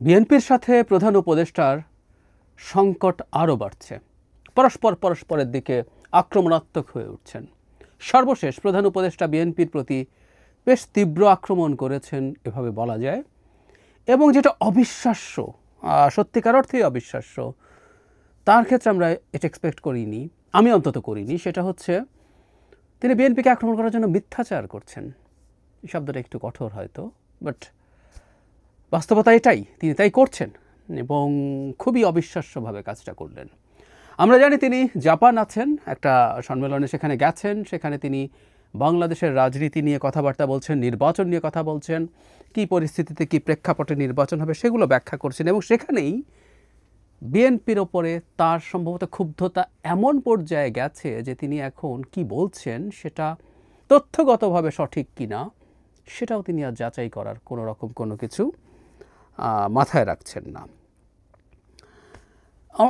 বিএনপির সাথে প্রধান উপদেষ্টার সংকট আরও বাড়ছে। পরস্পরের দিকে আক্রমণাত্মক হয়ে উঠছেন। সর্বশেষ প্রধান উপদেষ্টা বিএনপির প্রতি বেশ তীব্র আক্রমণ করেছেন এভাবে বলা যায়, এবং যেটা অবিশ্বাস্য, সত্যিকার অর্থেই অবিশ্বাস্য, তার ক্ষেত্রে আমরা এটা এক্সপেক্ট করিনি, আমি অন্তত করিনি। সেটা হচ্ছে তিনি বিএনপিকে আক্রমণ করার জন্য মিথ্যাচার করছেন। এই শব্দটা একটু কঠোর হয়তো, বাট বাস্তবতা এটাই, তিনি তাই করছেন এবং খুবই অবিশ্বাস্যভাবে কাজটা করলেন। আমরা জানি তিনি জাপান আছেন, একটা সম্মেলনে সেখানে গেছেন, সেখানে তিনি বাংলাদেশের রাজনীতি নিয়ে কথাবার্তা বলছেন, নির্বাচন নিয়ে কথা বলছেন, কী পরিস্থিতিতে কী প্রেক্ষাপটে নির্বাচন হবে সেগুলো ব্যাখ্যা করছেন, এবং সেখানেই বিএনপির ওপরে তার সম্ভবত ক্ষুব্ধতা এমন পর্যায়ে গেছে যে তিনি এখন কি বলছেন সেটা তথ্যগতভাবে সঠিক কিনা সেটাও তিনি আর যাচাই করার কোনো রকম কোনো কিছু মাথায় রাখছেন না।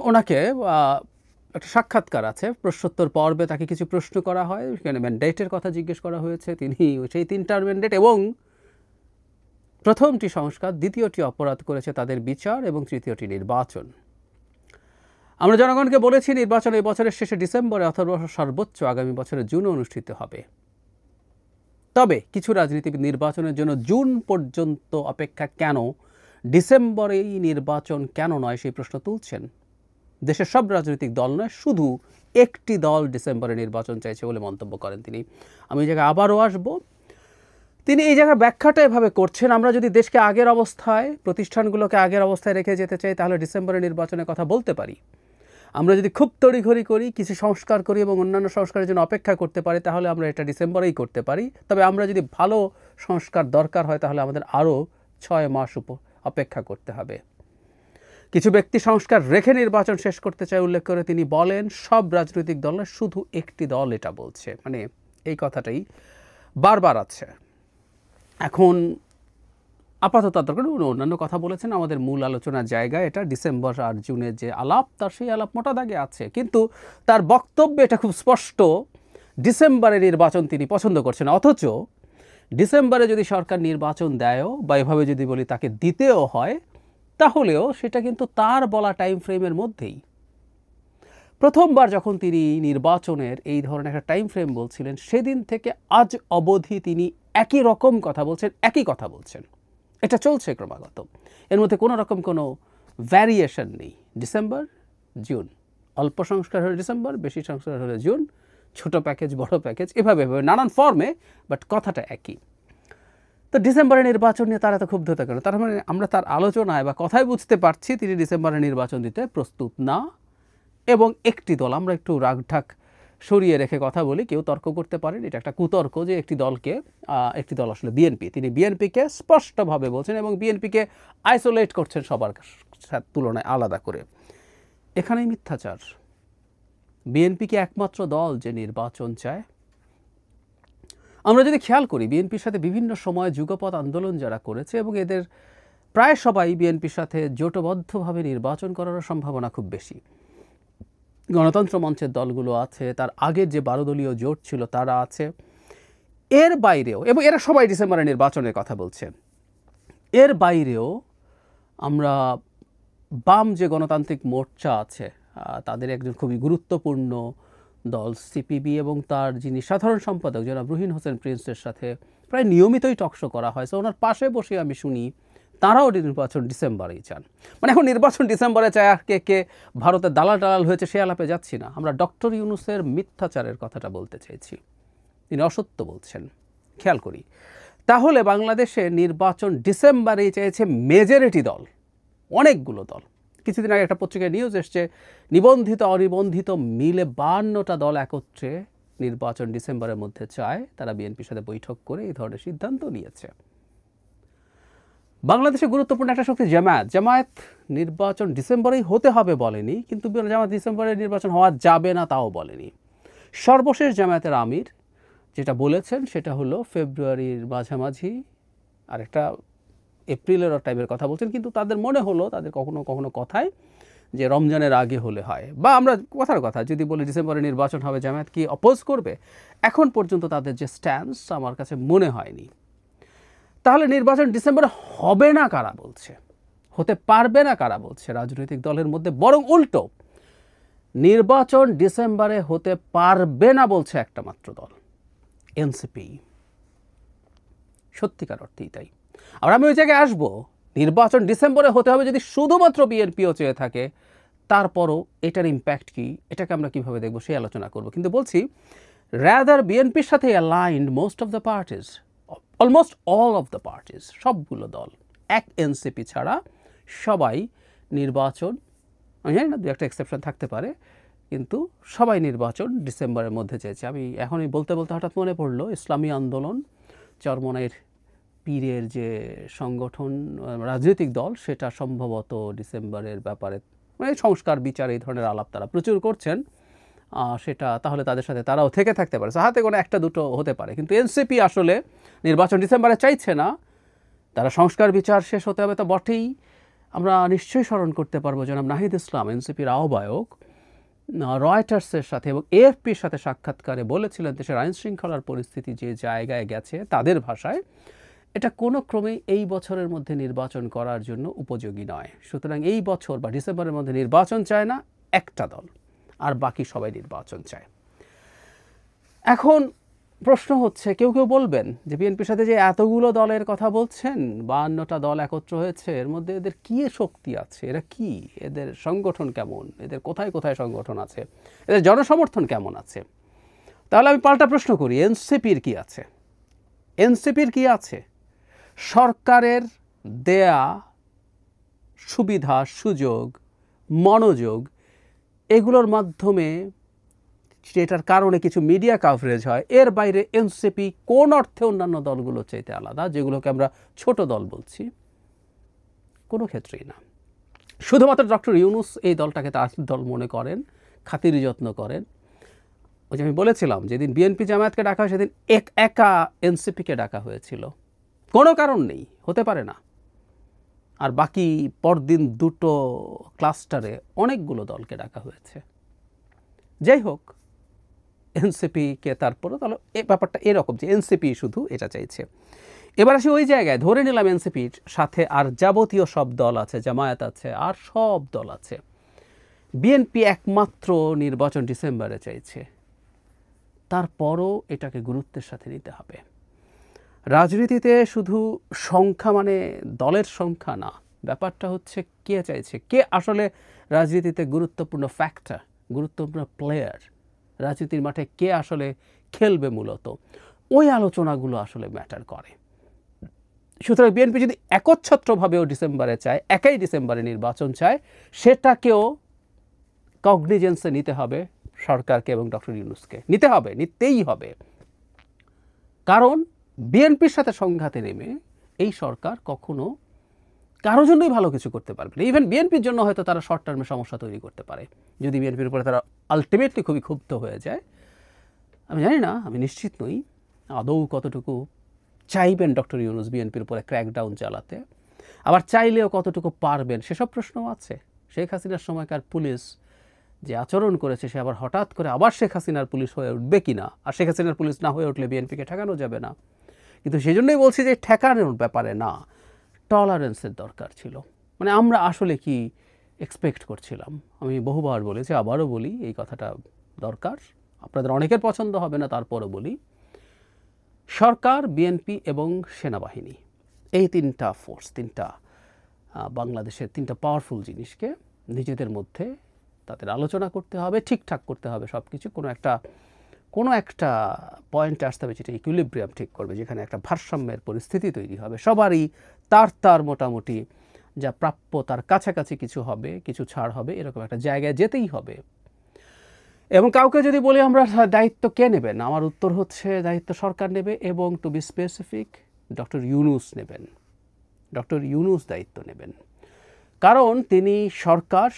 ওনাকে একটা সাক্ষাৎকার আছে, প্রশ্নোত্তর পর্বে তাকে কিছু প্রশ্ন করা হয়, সেখানে ম্যান্ডেটের কথা জিজ্ঞেস করা হয়েছে। তিনি সেই 3টার ম্যান্ডেট এবং প্রথমটি সংস্কার, দ্বিতীয়টি অপরাধ করেছে তাদের বিচার, এবং তৃতীয়টি নির্বাচন। আমরা জনগণকে বলেছি নির্বাচন এই বছরের শেষে ডিসেম্বরে অথবা সর্বোচ্চ আগামী বছরের জুনে অনুষ্ঠিত হবে। তবে কিছু রাজনীতিবিদ নির্বাচনের জন্য জুন পর্যন্ত অপেক্ষা কেন, ডিসেম্বরেই নির্বাচন কেন নয় সেই প্রশ্ন তুলছেন। দেশের সব রাজনৈতিক দল নয়, শুধু একটি দল ডিসেম্বরে নির্বাচন চাইছে বলে মন্তব্য করেন তিনি। আমি এই জায়গায় আবারও আসব। তিনি এই জায়গায় ব্যাখ্যাটা এভাবে করছেন, আমরা যদি দেশকে আগের অবস্থায়, প্রতিষ্ঠানগুলোকে আগের অবস্থায় রেখে যেতে চাই তাহলে ডিসেম্বরে নির্বাচনের কথা বলতে পারি। আমরা যদি খুব তড়িঘড়ি করি, কিছু সংস্কার করি এবং অন্যান্য সংস্কারের জন্য অপেক্ষা করতে পারি তাহলে আমরা এটা ডিসেম্বরেই করতে পারি। তবে আমরা যদি ভালো সংস্কার দরকার হয় তাহলে আমাদের আরও 6 মাস অপেক্ষা করতে হবে। কিছু ব্যক্তি সংস্কার রেখে নির্বাচন শেষ করতে চায় উল্লেখ করে তিনি বলেন সব রাজনৈতিক দল না, শুধু একটি দল এটা বলছে। মানে এই কথাটাই বারবার আছে। এখন আপাতত দরকার অন্যান্য কথা বলেছেন, আমাদের মূল আলোচনার জায়গা এটা ডিসেম্বর আর জুনের যে আলাপ, তার সেই আলাপ মোটা দাগে আছে, কিন্তু তার বক্তব্যে এটা খুব স্পষ্ট ডিসেম্বরে নির্বাচন তিনি পছন্দ করছেন। অথচ ডিসেম্বরে যদি সরকার নির্বাচন দেয়ও বা এভাবে যদি বলি তাকে দিতেও হয়, তাহলেও সেটা কিন্তু তার বলা টাইম ফ্রেমের মধ্যেই। প্রথমবার যখন তিনি নির্বাচনের এই ধরনের একটা টাইম ফ্রেম বলছিলেন, সেদিন থেকে আজ অবধি তিনি একই রকম কথা বলছেন, একই কথা বলছেন। এটা চলছে ক্রমাগত, এর মধ্যে কোনো রকম কোনো ভ্যারিয়েশন নেই। ডিসেম্বর জুন, অল্প সংস্কার হলে ডিসেম্বর, বেশি সংস্কার হলে জুন, ছোট প্যাকেজ বড় প্যাকেজ, এভাবে নানান ফর্মে, বাট কথাটা একই। তো ডিসেম্বরে নির্বাচন নিয়ে তারা তো ক্ষুব্ধতা কেন? তার মানে আমরা তার আলোচনায় বা কথায় বুঝতে পারছি তিনি ডিসেম্বরে নির্বাচন দিতে প্রস্তুত না। এবং একটি দল, আমরা একটু রাগঢাক সরিয়ে রেখে কথা বলি, কেউ তর্ক করতে পারেন এটা একটা কুতর্ক যে একটি দল আসলে বিএনপি। তিনি বিএনপিকে স্পষ্টভাবে বলছেন এবং বিএনপিকে আইসোলেট করছেন সবার তুলনায় আলাদা করে। এখানেই মিথ্যাচার। বিএনপিকে একমাত্র দল যে নির্বাচন চায়। আমরা যদি খেয়াল করি বিএনপির সাথে বিভিন্ন সময় যুগপৎ আন্দোলন যারা করেছে এবং এদের প্রায় সবাই বিএনপির সাথে জোটবদ্ধভাবে নির্বাচন করার সম্ভাবনা খুব বেশি। গণতন্ত্র মঞ্চের দলগুলো আছে, তার আগের যে 12 দলীয় জোট ছিল তারা আছে, এর বাইরেও, এবং এরা সবাই ডিসেম্বরে নির্বাচনের কথা বলছে। এর বাইরেও আমরা বাম যে গণতান্ত্রিক মোর্চা আছে তাদের একজন খুবই গুরুত্বপূর্ণ দল সিপিবি এবং তার যিনি সাধারণ সম্পাদক জনাব রুহিন হোসেন প্রিন্সের সাথে প্রায় নিয়মিতই টকশো করা হয়। সো ওনার পাশে বসে আমি শুনি তারাও নির্বাচন ডিসেম্বরেই চান। মানে এখন নির্বাচন ডিসেম্বরে চায়, আর কে ভারতের দালাল হয়েছে সে আলাপে যাচ্ছি না। আমরা ডক্টর ইউনূসের মিথ্যাচারের কথাটা বলতে চাইছি, তিনি অসত্য বলছেন। খেয়াল করি তাহলে বাংলাদেশে নির্বাচন ডিসেম্বরেই চেয়েছে মেজরিটি দল, অনেকগুলো দল। কিছুদিন আগে একটা পত্রিকায় নিউজ এসছে, নিবন্ধিত অনিবন্ধিত মিলে 52টা দল একত্রে নির্বাচন ডিসেম্বরের মধ্যে চায়। তারা বিএনপির সাথে বৈঠক করে এই ধরনের সিদ্ধান্ত নিয়েছে। বাংলাদেশে গুরুত্বপূর্ণ একটা শক্তি জামায়াত নির্বাচন ডিসেম্বরেই হতে হবে বলেনি, কিন্তু জামায়াত ডিসেম্বরে নির্বাচন হওয়া যাবে না তাও বলেনি। সর্বশেষ জামায়াতের আমির যেটা বলেছেন সেটা হলো ফেব্রুয়ারির মাঝামাঝি, আর একটা এপ্রিলের টাইমের কথা বলছেন, কিন্তু তাদের মনে হলো তাদের কখনো কখনো কথায় যে রমজানের আগে হলে হয়, বা আমরা কথার কথা যদি বলি ডিসেম্বরে নির্বাচন হবে, জামায়াত কি অপোজ করবে? এখন পর্যন্ত তাদের যে স্ট্যান্স আমার কাছে মনে হয়নি। তাহলে নির্বাচন ডিসেম্বরে হবে না কারা বলছে? হতে পারবে না কারা বলছে রাজনৈতিক দলের মধ্যে, বরং উল্টো নির্বাচন ডিসেম্বরে হতে পারবে না বলছে একটা মাত্র দল, এনসিপি। সত্যিকার অর্থেই তাই। আর আমি ওই জায়গায় আসবো, নির্বাচন ডিসেম্বরে হতে হবে যদি শুধুমাত্র বিএনপিও চেয়ে থাকে, তারপরও এটার ইম্প্যাক্ট কি, এটাকে আমরা কীভাবে দেখবো সেই আলোচনা করব। কিন্তু বলছি রাদার বিএনপির সাথে aligned most of the parties, almost all of the parties, সবগুলো দল এক এনসিপি ছাড়া সবাই নির্বাচন, আমি জানি না দু একটা এক্সেপশন থাকতে পারে, কিন্তু সবাই নির্বাচন ডিসেম্বরের মধ্যে চেয়েছে। আমি এখনই বলতে বলতে হঠাৎ মনে পড়লো ইসলামী আন্দোলন, চরমনাইয়ের পীরের যে সংগঠন, রাজনৈতিক দল, সেটা সম্ভবত ডিসেম্বরের ব্যাপারে মানে সংস্কার বিচার এই ধরনের আলাপ তারা প্রচুর করছেন। সেটা তাহলে তাদের সাথে তারাও থেকে থাকতে পারে, হাতে কোনো একটা দুটো হতে পারে। কিন্তু এনসিপি আসলে নির্বাচন ডিসেম্বরে চাইছে না, তারা সংস্কার বিচার শেষ হতে হবে তো বটেই। আমরা নিশ্চয়ই স্মরণ করতে পারবো জনাব নাহিদ ইসলাম, এনসিপির আহ্বায়ক, রয়টার্সের সাথে এবং এএফপির সাথে সাক্ষাৎকারে বলেছিলেন দেশের আইন শৃঙ্খলার পরিস্থিতি যে জায়গায় গেছে, তাদের ভাষায় এটা কোনো ক্রমেই এই বছরের মধ্যে নির্বাচন করার জন্য উপযোগী নয়। সুতরাং এই বছর বা ডিসেম্বরের মধ্যে নির্বাচন চায় না একটা দল, আর বাকি সবাই নির্বাচন চায়। এখন প্রশ্ন হচ্ছে, কেউ কেউ বলবেন যে বিএনপির সাথে যে এতগুলো দলের কথা বলছেন, 52টা দল একত্র হয়েছে, এর মধ্যে এদের কী শক্তি আছে, এরা কি, এদের সংগঠন কেমন, এদের কোথায় কোথায় সংগঠন আছে, এদের জনসমর্থন কেমন আছে। তাহলে আমি পাল্টা প্রশ্ন করি, এনসিপির কি আছে? এনসিপির কি আছে? সরকারের দেয়া সুবিধা, সুযোগ, মনোযোগ, এগুলোর মাধ্যমে যেটার কারণে কিছু মিডিয়া কাভারেজ হয়, এর বাইরে এনসিপি কোন অর্থে অন্যান্য দলগুলো চাইতে আলাদা, যেগুলোকে আমরা ছোট দল বলছি? কোনো ক্ষেত্রেই না। শুধুমাত্র ডক্টর ইউনূস এই দলটাকে তার দল মনে করেন, খাতির যত্ন করেন। ওই যে আমি বলেছিলাম, যেদিন বিএনপি জামায়াতকে ডাকা হয় সেদিন একা এনসিপিকে ডাকা হয়েছিল, কোনো কারণ নেই, হতে পারে না। আর বাকি পরদিন দুটো ক্লাস্টারে অনেকগুলো দলকে ডাকা হয়েছে। যাই হোক, এনসিপিকে তারপরে তাহলে এই ব্যাপারটা এরকম যে এনসিপি শুধু এটা চাইছে। এবার আসি ওই জায়গায়, ধরে নিলাম এনসিপির সাথে আর যাবতীয় সব দল আছে, জামায়াত আছে, আর সব দল আছে, বিএনপি একমাত্র নির্বাচন ডিসেম্বরে চাইছে, তারপরও এটাকে গুরুত্বের সাথে নিতে হবে। রাজনীতিতে শুধু সংখ্যা মানে দলের সংখ্যা না, ব্যাপারটা হচ্ছে কে চাইছে, কে আসলে রাজনীতিতে গুরুত্বপূর্ণ ফ্যাক্টর, গুরুত্বপূর্ণ প্লেয়ার, রাজনীতির মাঠে কে আসলে খেলবে, মূলত ওই আলোচনাগুলো আসলে ম্যাটার করে। সুতরাং বিএনপি যদি একচ্ছত্রভাবেও ডিসেম্বরে চায়, একাই ডিসেম্বরে নির্বাচন চায়, সেটাকেও কগনিজেন্সে নিতে হবে সরকারকে এবং ডক্টর ইউনূসকে, নিতে হবে, নিতেই হবে। কারণ বিএনপির সাথে সংঘাতে নেমে এই সরকার কখনো কারোর জন্যই ভালো কিছু করতে পারবে না। ইভেন বিএনপির জন্য হয়তো তারা শর্ট টার্মে সমস্যা তৈরি করতে পারে, যদি বিএনপির উপরে তারা আলটিমেটলি খুবই ক্ষুব্ধ হয়ে যায়। আমি জানি না, আমি নিশ্চিত নই আদৌ কতটুকু চাইবেন ডক্টর ইউনূস বিএনপির উপরে ক্র্যাকডাউন চালাতে, আবার চাইলেও কতটুকু পারবেন সেসব প্রশ্নও আছে। শেখ হাসিনার সময়কার পুলিশ যে আচরণ করেছে, সে আবার হঠাৎ করে আবার শেখ হাসিনার পুলিশ হয়ে উঠবে কিনা, আর শেখ হাসিনার পুলিশ না হয়ে উঠলে বিএনপিকে ঠেকানো যাবে না। কিন্তু সেই জন্যই বলছি যে ঠেকানোর ব্যাপারে না, টলারেন্সের দরকার ছিল। মানে আমরা আসলে কি এক্সপেক্ট করছিলাম, আমি বহুবার বলেছি, আবারও বলি, এই কথাটা দরকার, আপনাদের অনেকের পছন্দ হবে না, তারপরও বলি, সরকার, বিএনপি এবং সেনাবাহিনী, এই তিনটা ফোর্স, তিনটা বাংলাদেশের তিনটা পাওয়ারফুল জিনিসকে নিজেদের মধ্যে তাদের আলোচনা করতে হবে, ঠিকঠাক করতে হবে সব কিছু, কোনো একটা পয়েন্টে আসতে হবে যেটা ইকুইলিব্রিয়াম ঠিক করবে, যেখানে একটা ভারসাম্যের পরিস্থিতি তৈরি হবে, সবারই তার মোটামুটি যা প্রাপ্য তার কাছাকাছি কিছু হবে, কিছু ছাড় হবে, এরকম একটা জায়গায় যেতেই হবে। এবং কাউকে যদি বলি আমরা দায়িত্ব কে নেবেন, আমার উত্তর হচ্ছে দায়িত্ব সরকার নেবে, এবং to be specific doctor Yunus নেবেন, ডক্টর ইউনূস দায়িত্ব নেবেন। কারণ তিনি সরকার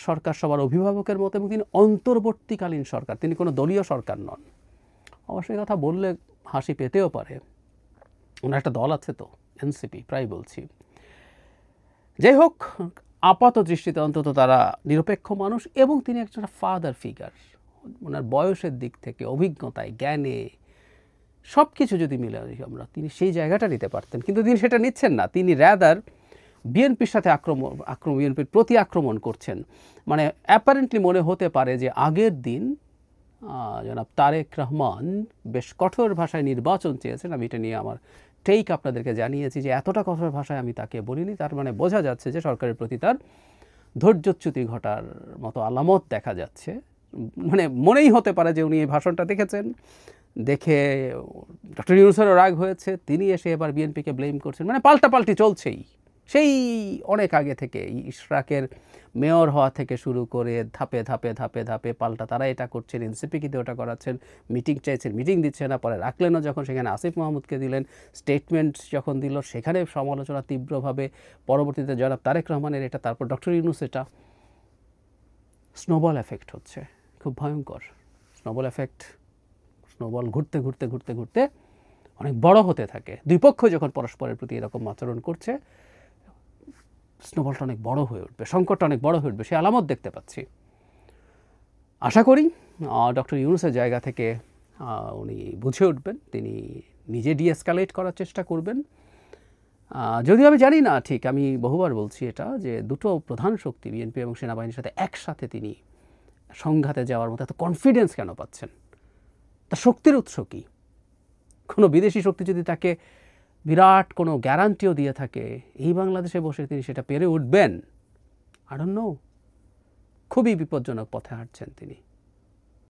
সবার অভিভাবকের মতো, এবং তিনি অন্তর্বর্তীকালীন সরকার, তিনি কোনো দলীয় সরকার নন। অবশ্যই কথা বললে হাসি পেতেও পারে, ওনার একটা দল আছে তো, এনসিপি, প্রায় বলছি। যাই হোক, আপাত দৃষ্টিতে অন্তত তারা নিরপেক্ষ মানুষ, এবং তিনি একজন ফাদার ফিগার, ওনার বয়সের দিক থেকে, অভিজ্ঞতায়, জ্ঞানে, সব কিছু যদি মিলে আমরা, তিনি সেই জায়গাটা নিতে পারতেন, কিন্তু তিনি সেটা নিচ্ছেন না। তিনি রাদার বিএনপির সাথে বিএনপির প্রতি আক্রমণ করছেন, মানে অ্যাপারেন্টলি মনে হতে পারে যে আগের দিন জনাব তারেক রহমান বেশ কঠোর ভাষায় নির্বাচন চেয়েছেন। আমি এটা নিয়ে আমার টেক আপনাদেরকে জানিয়েছি যে এতটা কঠোর ভাষায় আমি তাকে বলিনি। তার মানে বোঝা যাচ্ছে যে সরকারের প্রতি তার ধৈর্যচ্যুতি ঘটার মতো আলামত দেখা যাচ্ছে। মানে মনেই হতে পারে যে উনি এই ভাষণটা দেখেছেন, দেখে ডক্টর ইউনূসেরও রাগ হয়েছে, তিনি এসে এবার বিএনপিকে ব্লেম করছেন। মানে পাল্টাপাল্টি চলছেই সেই অনেক আগে থেকে, ইশরাকের মেয়র হওয়া থেকে শুরু করে ধাপে ধাপে ধাপে ধাপে পাল্টা তারা এটা করছেন, এনসিপিকে ওটা করাচ্ছেন, মিটিং চাইছেন, মিটিং দিচ্ছে না, পরে রাখলেনও যখন সেখানে আসিফ মাহমুদকে দিলেন, স্টেটমেন্ট যখন দিল সেখানে সমালোচনা তীব্রভাবে, পরবর্তীতে জনাব তারেক রহমানের এটা, তারপর ডক্টর ইউনূস এটা। স্নোবল এফেক্ট হচ্ছে, খুব ভয়ঙ্কর স্নোবল এফেক্ট। স্নোবল ঘুরতে ঘুরতে ঘুরতে ঘুরতে অনেক বড় হতে থাকে। দুই পক্ষ যখন পরস্পরের প্রতি এরকম আচরণ করছে, স্নোবলটা অনেক বড় হয়ে উঠবে, সংকটটা অনেক বড় হয়ে উঠবে, সে আলামত দেখতে পাচ্ছি। আশা করি ডক্টর ইউনূসের জায়গা থেকে উনি বুঝে উঠবেন, তিনি নিজে ডিএসকালেট করার চেষ্টা করবেন। যদিও আমি জানি না ঠিক, আমি বহুবার বলছি এটা, যে দুটো প্রধান শক্তি বিএনপি এবং সেনাবাহিনীর সাথে একসাথে তিনি সংঘাতে যাওয়ার মতো এত কনফিডেন্স কেন পাচ্ছেন? তার শক্তির উৎস কী? কোনো বিদেশি শক্তি যদি তাকে বিরাট কোনো গ্যারান্টিও দিয়ে থাকে, এই বাংলাদেশে বসে তিনি সেটা পেরে উঠবেন? I don't know. খুবই বিপজ্জনক পথে হাঁটছেন তিনি।